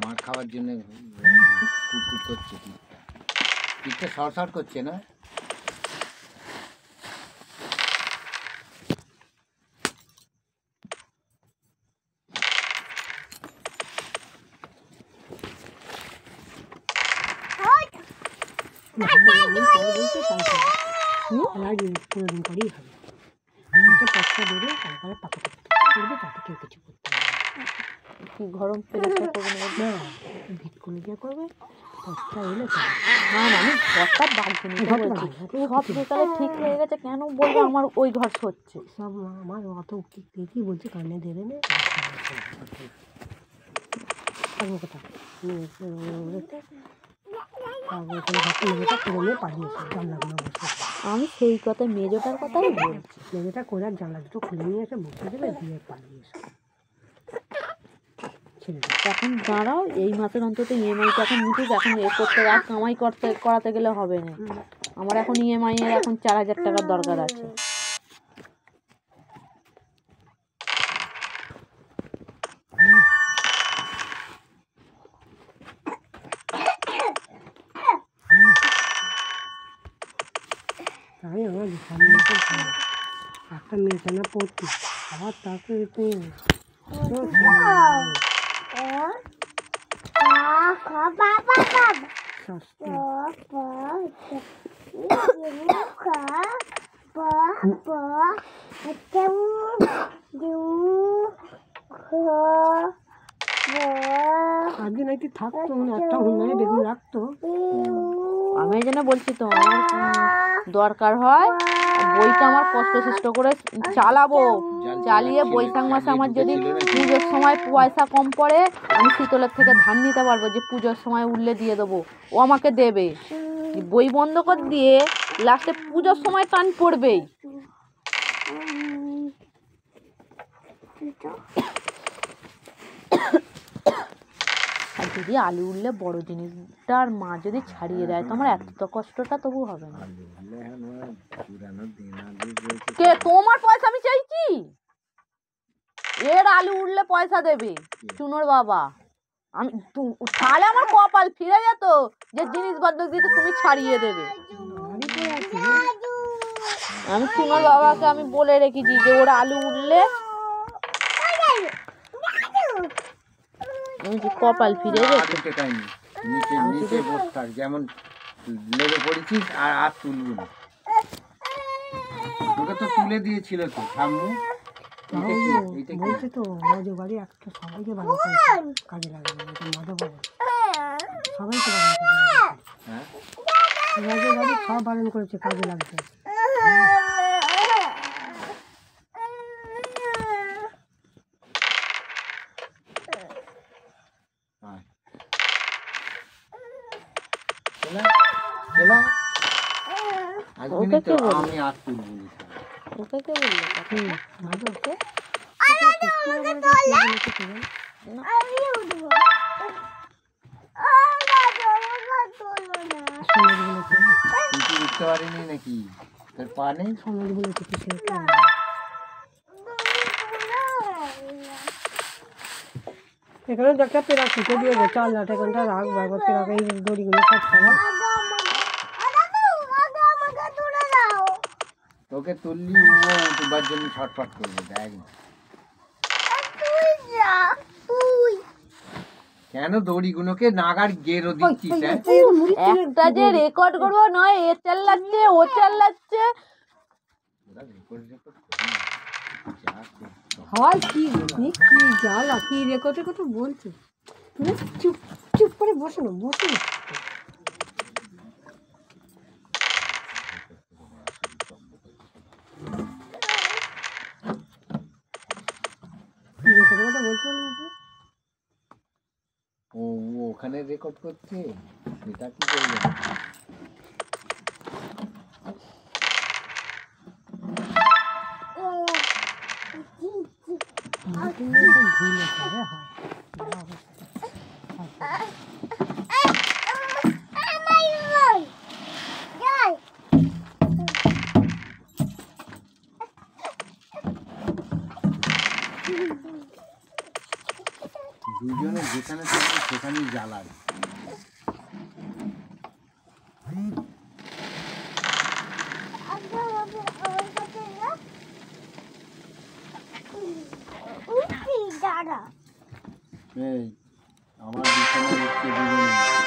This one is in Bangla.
মার খাওয়ার জন্য কুটকুট করছে, পিঠটা সরসর করছে না? পুরোদিন করেই হবে পচটা দেবে, তারপরে পাকাতে করবে, তাতে কেউ কিছু করতে হবে কি গরম তেলটা করবে না, ভিট করে যা করবে পচটা এলে না না আমি ঘরটা বাঁধবো না, সব বিকালে ঠিক হয়ে গেছে, কেন বলবো আমার ওই ঘর হচ্ছে সব আমার অত কি বলছে কানে দেবে না কথা আমি সেই কথা মেজোটার কথাই বলছি, মেজোটা করে আর জানলা দুটো খুলে নিয়ে এসে বসে দেবে দিয়ে পালিয়ে এসে এখন দাঁড়াও এই মাসের অন্তত ইএমআইটা এখন মিটুক, এখন এ করতে আর কামাই করাতে গেলে হবে না, আমার এখন ইএমআই এর এখন 4000 টাকার দরকার আছে। আমি আমার একটা মেয়েকে না পড়তি আবার তাকে আজকে নাকি থাকতো একটা হুন্ডায় বেগুন রাখতো, আমি এই জন্য বলছি তো আমার দরকার হয় বইটা আমার কষ্ট সৃষ্ট করে চালাবো, চালিয়ে বৈশাখ মাসে আমার যদি পুজোর সময় পয়সা কম পড়ে আমি শীতলের থেকে ধান নিতে পারবো, যে পুজোর সময় উঠলে দিয়ে দেবো, ও আমাকে দেবে, বই বন্ধ করে দিয়ে লাস্টে পুজোর সময় টান পড়বেই। আর যদি আলু উঠলে বড় জিনিসটার মা যদি ছাড়িয়ে দেয় তো আমার এত কষ্টটা তবু হবে না। কে তোমার পয়সা আমি চাইছি? এর আলু উঠলে পয়সা দেবে চুনোর বাবা, আমি তাহলে আমার কপাল ফিরে যেত যে জিনিসপত্র দিতে তুমি ছাড়িয়ে দেবে। আমি চুনোর বাবাকে আমি বলে রেখেছি যে ওর আলু উঠলে কপাল ফিরে যেত। নিচে বসে থাক, যেমন লেগে পড়েছিস আর তুলবি না, তোকে তো তুলে দিয়েছিল তো সামনে, বলছে তো আমাদের বাড়ি একটা সবাইকে বারণ করেছে কাজে লাগানো, মাধব সবাইকে বারণ করেছে, হ্যাঁ আমাদের বাড়ি সব বারণ করেছে কাজে লাগবে। আমি আর তুলব না, ওকে কে বললো? মাধবকে উঠতে পারিনি নাকি তোর পা নেই? সমাজ বলেছে কিছু এখানে একটা পেরা ছুটে দিয়ে গেছে, আল্লাহ এখানটা রাখবো একবার পেরাকে এই দড়িগুলো সব ছাড়া তোকে তুললি উঠবার জন্য ছটফট করবে, দেখ কেন দড়িগুলোকে নাগার গেরো দিচ্ছিস? একটা যে রেকর্ড করবো নয় এ চাল্লাচ্ছে ও চাল্লাচ্ছে, হয় কি কি জ্বালা, কি রেকর্ডের কথা বলছো? চুপ চুপ করে বসো না, বসো না। ও ওখানে রেকর্ড করছে, সেটা কি করবে? দুজনে যেখানে থাকবে সেখানেই জ্বালায়। এই আমার বিছানা হচ্ছে দুজনে